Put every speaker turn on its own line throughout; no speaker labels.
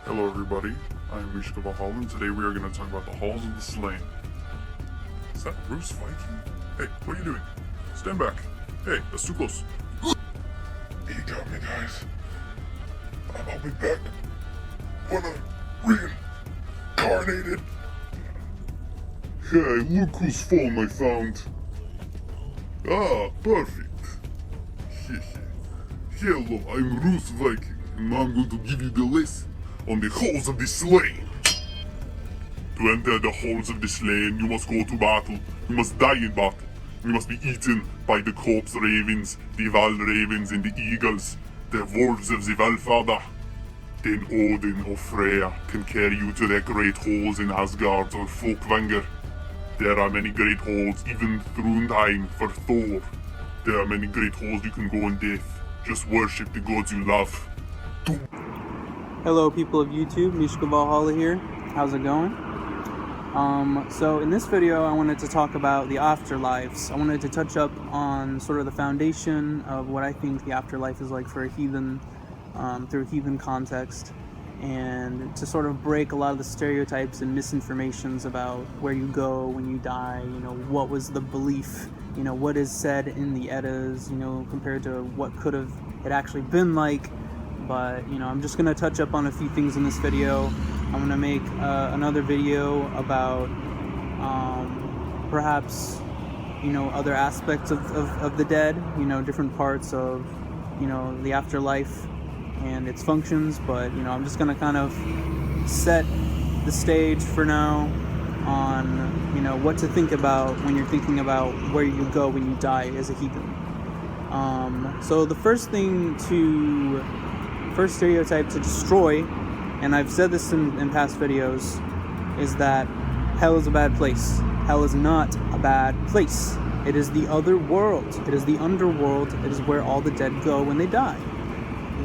Hello everybody, I'm Mishka Valhalla, and today we are going to talk about the Halls of the Slain. Is that Bruce Viking? Hey, what are you doing? Stand back. Hey, that's too close. He got me, guys. I'll be back when I'm reincarnated. Hey, look whose phone I found. Ah, perfect. Hello, I'm Bruce Viking, and now I'm going to give you the lesson on the Halls of the Slain. To enter the Halls of the Slain, you must go to battle. You must die in battle. You must be eaten by the corpse ravens, the Val ravens, and the eagles, the wolves of the Valhalla. Then Odin or Freya can carry you to their great halls in Asgard or Folkvanger. There are many great halls, even Danheim for Thor. There are many great halls you can go in death. Just worship the gods you love.
Hello people of YouTube, Mishka Valhalla here. How's it going? So in this video I wanted to talk about the afterlives. I wanted to touch up on sort of the foundation of what I think the afterlife is like for a heathen, through heathen context, and to sort of break a lot of the stereotypes and misinformations about where you go when you die, what was the belief, what is said in the Eddas, compared to what could have it actually been like. But I'm just gonna touch up on a few things in this video. I'm gonna make another video about perhaps other aspects of the dead, different parts of the afterlife and its functions. But I'm just gonna kind of set the stage for now on what to think about when you're thinking about where you go when you die as a heathen. So the first stereotype to destroy, and I've said this in past videos, is that hell is a bad place. Hell is not a bad place. It is the other world. It is the underworld. It is where all the dead go when they die.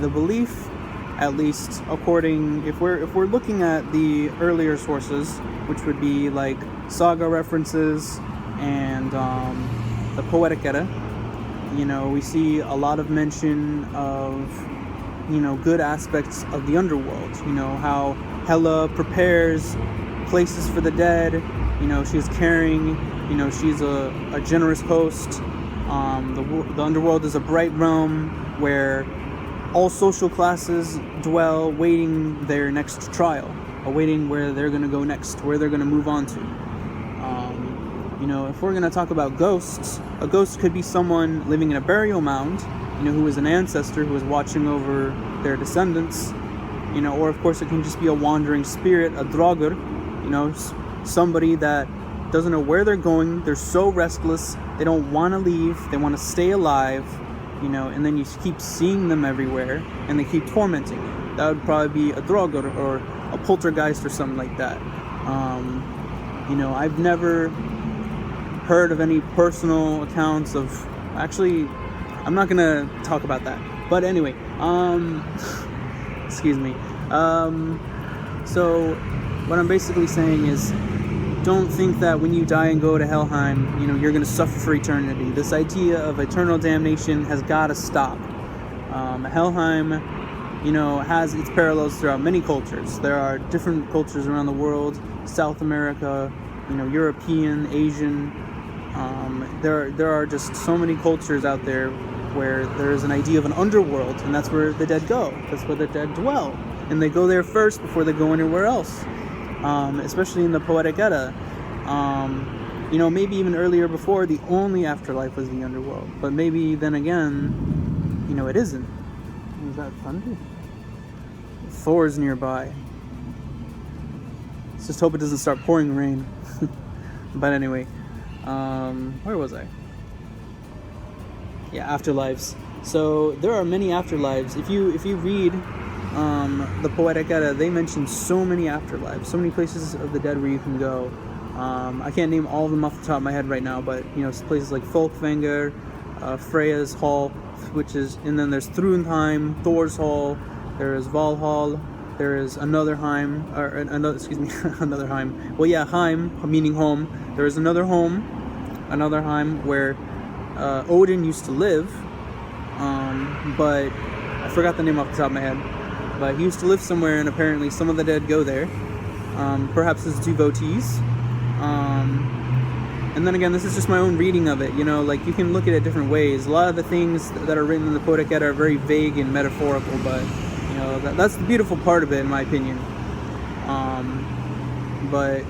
The belief, at least according, if we're looking at the earlier sources, which would be like saga references and the Poetic Edda, we see a lot of mention of good aspects of the underworld. How Hela prepares places for the dead. She's caring. She's a generous host. The underworld is a bright realm where all social classes dwell, waiting their next trial, awaiting where they're going to go next, where they're going to move on to. If we're going to talk about ghosts, a ghost could be someone living in a burial mound, who is an ancestor who is watching over their descendants, or of course it can just be a wandering spirit, a draugr, somebody that doesn't know where they're going. They're so restless, they don't want to leave, they want to stay alive, and then you keep seeing them everywhere, and they keep tormenting you. That would probably be a draugr or a poltergeist or something like that. I've never heard of any personal accounts of, actually, I'm not gonna talk about that. But anyway, excuse me. So what I'm basically saying is, don't think that when you die and go to Helheim, you're gonna suffer for eternity. This idea of eternal damnation has gotta stop. Helheim, has its parallels throughout many cultures. There are different cultures around the world, South America, European, Asian. There are just so many cultures out there where there is an idea of an underworld, and that's where the dead go. That's where the dead dwell, and they go there first before they go anywhere else. Especially in the Poetic Edda, maybe even earlier, before, the only afterlife was the underworld. But maybe then again, it isn't. Is that thunder? Thor's nearby. Let's just hope it doesn't start pouring rain. But anyway, where was I? Yeah, afterlives. So there are many afterlives. If you read the Poetic Edda, they mention so many afterlives, so many places of the dead where you can go. I can't name all of them off the top of my head right now, but places like Folkvanger, Freya's Hall, and then there's Thrundheim, Thor's Hall, there is Valhalla, there is another Heim, another Heim. Well, yeah, Heim meaning home. There is another Heim where Odin used to live, but I forgot the name off the top of my head. but he used to live somewhere, and apparently some of the dead go there. Perhaps as devotees. And then again, this is just my own reading of it. You know, like, you can look at it different ways. A lot of the things that are written in the Poetic Edda are very vague and metaphorical, but you know, that's the beautiful part of it, in my opinion. But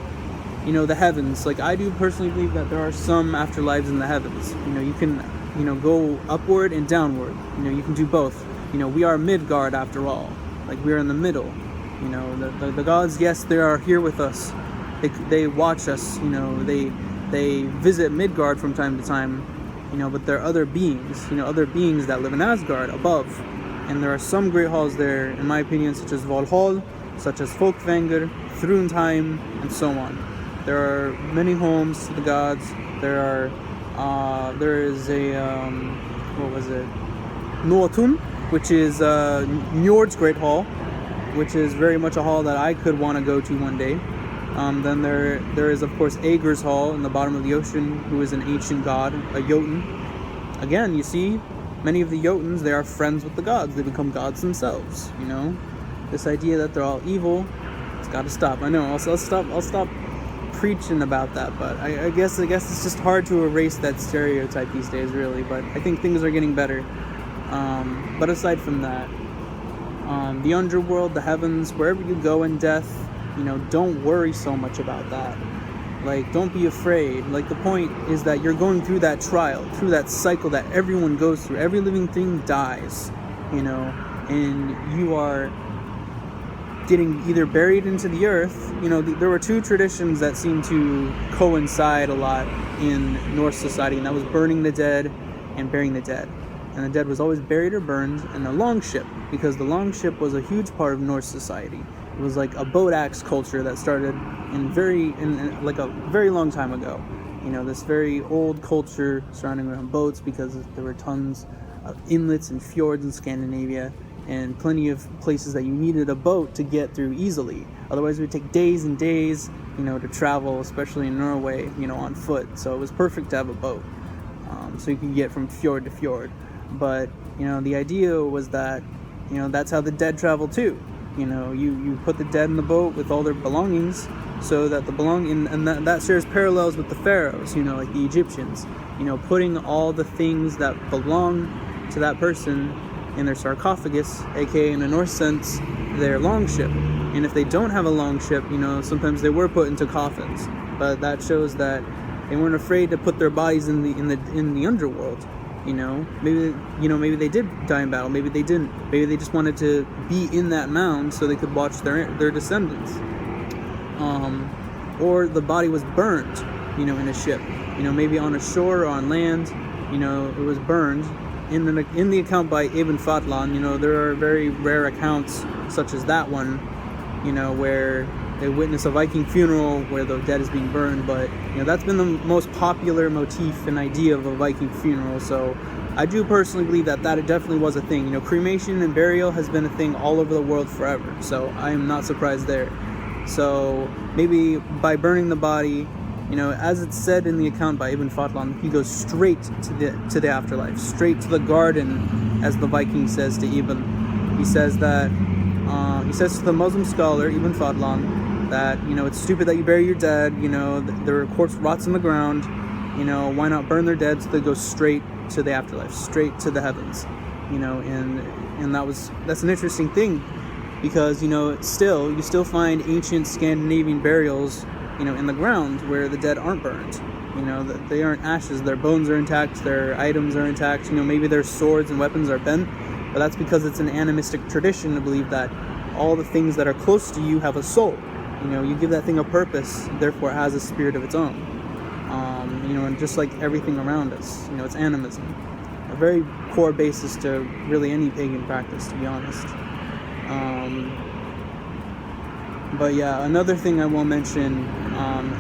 you know, the heavens, like, I do personally believe that there are some afterlives in the heavens. You know, you can, you know, go upward and downward. You know, you can do both. You know, we are Midgard after all. Like, we're in the middle. You know, the gods, yes, they are here with us. They watch us. You know, they visit Midgard from time to time. You know, but there are other beings. You know, other beings that live in Asgard above. And there are some great halls there, in my opinion, such as Valhalla, such as Folkvanger, Thrundheim, and so on. There are many homes to the gods. There is a, Noatun, which is Njord's Great Hall, which is very much a hall that I could want to go to one day. Then there is, of course, Aegir's Hall in the bottom of the ocean, who is an ancient god, a Jotun. Again, you see, many of the Jotuns, they are friends with the gods. They become gods themselves, you know? This idea that they're all evil, it's got to stop. I know, I'll stop preaching about that, but I guess it's just hard to erase that stereotype these days, really. But I think things are getting better. But aside from that, the underworld, the heavens, wherever you go in death, you know, don't worry so much about that. Like, don't be afraid. Like, the point is that you're going through that trial, through that cycle that everyone goes through. Every living thing dies, you know, and you are getting either buried into the earth. You know, there were two traditions that seem to coincide a lot in Norse society, and that was burning the dead and burying the dead. And the dead was always buried or burned in a longship, because the longship was a huge part of Norse society. It was like a boat axe culture that started in like a very long time ago. You know, this very old culture surrounding around boats, because there were tons of inlets and fjords in Scandinavia, and plenty of places that you needed a boat to get through easily. Otherwise, it would take days and days, you know, to travel, especially in Norway, you know, on foot. So it was perfect to have a boat, so you could get from fjord to fjord. But, you know, the idea was that, you know, that's how the dead travel too. You know, you put the dead in the boat with all their belongings, so that that shares parallels with the pharaohs, you know, like the Egyptians. You know, putting all the things that belong to that person in their sarcophagus, aka in a Norse sense, their longship. And if they don't have a longship, you know, sometimes they were put into coffins. But that shows that they weren't afraid to put their bodies in the underworld. You know, maybe they did die in battle. Maybe they didn't. Maybe they just wanted to be in that mound so they could watch their descendants. Or the body was burned, you know, in a ship. You know, maybe on a shore or on land. You know, it was burned. In the account by Ibn Fadlan, you know, there are very rare accounts such as that one, you know, where they witness a Viking funeral where the dead is being burned. But, you know, that's been the most popular motif and idea of a Viking funeral. So I do personally believe that it definitely was a thing. You know, cremation and burial has been a thing all over the world forever. So I am not surprised there. So maybe by burning the body, you know, as it's said in the account by Ibn Fadlan, he goes straight to the afterlife, straight to the garden, as the Viking says to Ibn. He says that he says to the Muslim scholar Ibn Fadlan that, you know, it's stupid that you bury your dead. You know, their corpse rots in the ground. You know, why not burn their dead so they go straight to the afterlife, straight to the heavens? You know, and that's an interesting thing, because, you know, you still find ancient Scandinavian burials, you know, in the ground where the dead aren't burned. You know, they aren't ashes. Their bones are intact. Their items are intact. You know, maybe their swords and weapons are bent, but that's because it's an animistic tradition to believe that all the things that are close to you have a soul. You know, you give that thing a purpose, therefore it has a spirit of its own. You know, and just like everything around us, you know, it's animism. A very core basis to really any pagan practice, to be honest. But yeah, another thing I will mention,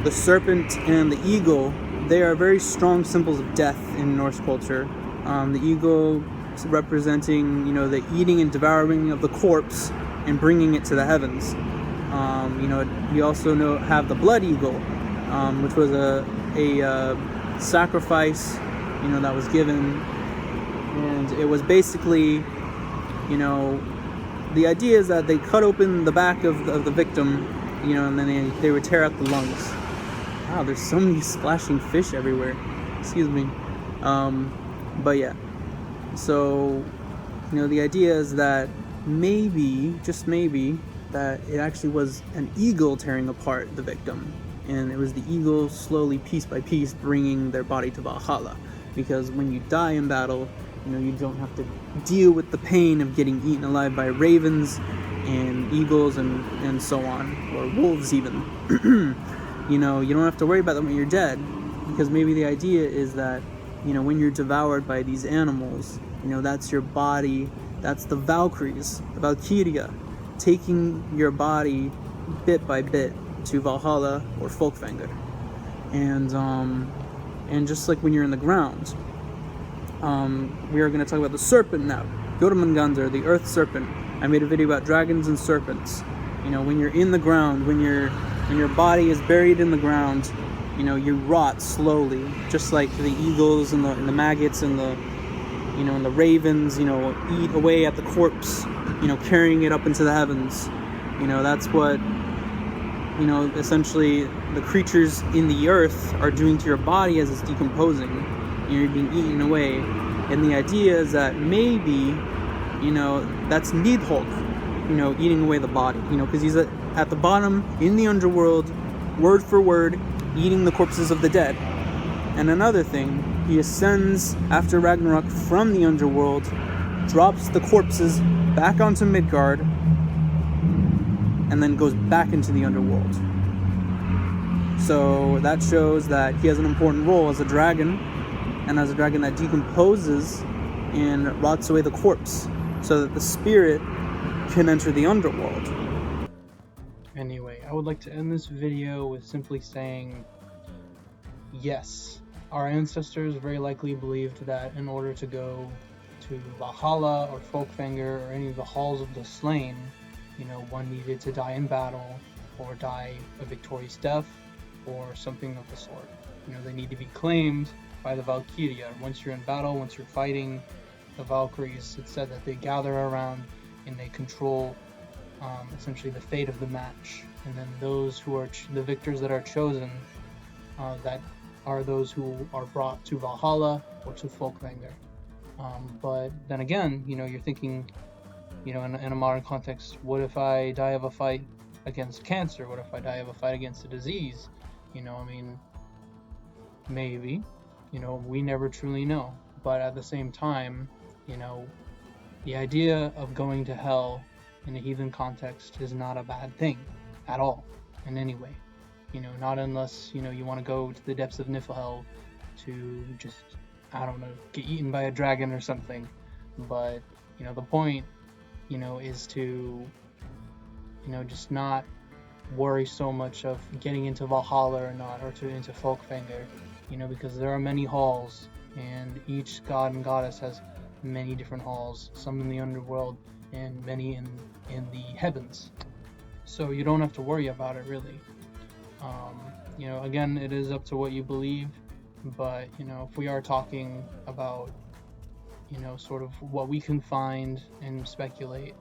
the serpent and the eagle, they are very strong symbols of death in Norse culture. The eagle representing, you know, the eating and devouring of the corpse and bringing it to the heavens. You know, we also have the blood eagle, which was a sacrifice, you know, that was given, and it was basically, you know, the idea is that they cut open the back of the victim, you know, and then they would tear out the lungs. Wow, there's so many splashing fish everywhere. Excuse me. But yeah. So, you know, the idea is that maybe, just maybe, that it actually was an eagle tearing apart the victim. And it was the eagle slowly, piece by piece, bringing their body to Valhalla. Because when you die in battle, you know, you don't have to deal with the pain of getting eaten alive by ravens and eagles and so on, or wolves even. You know, you don't have to worry about them when you're dead, because maybe the idea is that, you know, when you're devoured by these animals, you know, that's your body, that's the Valkyries, the Valkyria, taking your body bit by bit to Valhalla or Folkvanger. And just like when you're in the ground, we are going to talk about the serpent now. Jormungandr, the earth serpent. I made a video about dragons and serpents. You know, when you're in the ground, when your body is buried in the ground, you know, you rot slowly, just like the eagles and the maggots and the, you know, and the ravens, you know, eat away at the corpse, you know, carrying it up into the heavens. You know, that's what, you know, essentially the creatures in the earth are doing to your body as it's decomposing. You're being eaten away. And the idea is that maybe, you know, that's Nidhogg, you know, eating away the body, you know, because he's at the bottom in the underworld, word for word, eating the corpses of the dead. And another thing, he ascends after Ragnarok from the underworld, drops the corpses back onto Midgard, and then goes back into the underworld. So that shows that he has an important role as a dragon, and as a dragon that decomposes and rots away the corpse, so that the spirit can enter the underworld. Anyway, I would like to end this video with simply saying, yes, our ancestors very likely believed that in order to go to Valhalla or Folkvanger or any of the halls of the slain, you know, one needed to die in battle or die a victorious death or something of the sort. You know, they need to be claimed by the Valkyria. Once you're in battle, once you're fighting the Valkyries, it's said that they gather around and they control essentially the fate of the match. And then those who are the victors that are chosen, that are those who are brought to Valhalla or to Folkvanger. But then again, you know, you're thinking, you know, in a modern context, what if I die of a fight against cancer? What if I die of a fight against a disease? You know, I mean, maybe, you know, we never truly know. But at the same time, you know, the idea of going to hell in a heathen context is not a bad thing at all, in any way. You know, not unless, you know, you want to go to the depths of Niflhel to just, I don't know, get eaten by a dragon or something. But, you know, the point, you know, is to, you know, just not worry so much of getting into Valhalla or not, or into Folkvanger, you know, because there are many halls, and each god and goddess has many different halls, some in the underworld and many in the heavens. So you don't have to worry about it, really. You know, again, it is up to what you believe, but, you know, if we are talking about, you know, sort of what we can find and speculate,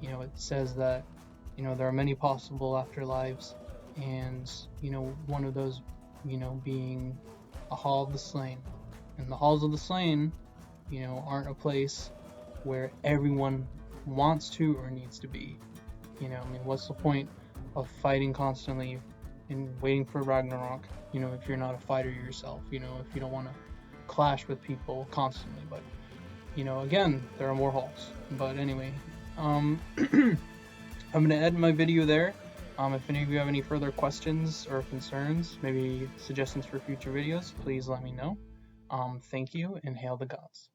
you know, it says that, you know, there are many possible afterlives, and, you know, one of those, you know, being a Hall of the Slain. And the Halls of the Slain, you know, aren't a place where everyone wants to or needs to be. You know, I mean, what's the point of fighting constantly and waiting for Ragnarok, you know, if you're not a fighter yourself, you know, if you don't want to clash with people constantly. But, you know, again, there are more halls. But anyway, I'm going to end my video there. If any of you have any further questions or concerns, maybe suggestions for future videos, please let me know. Thank you, and hail the gods.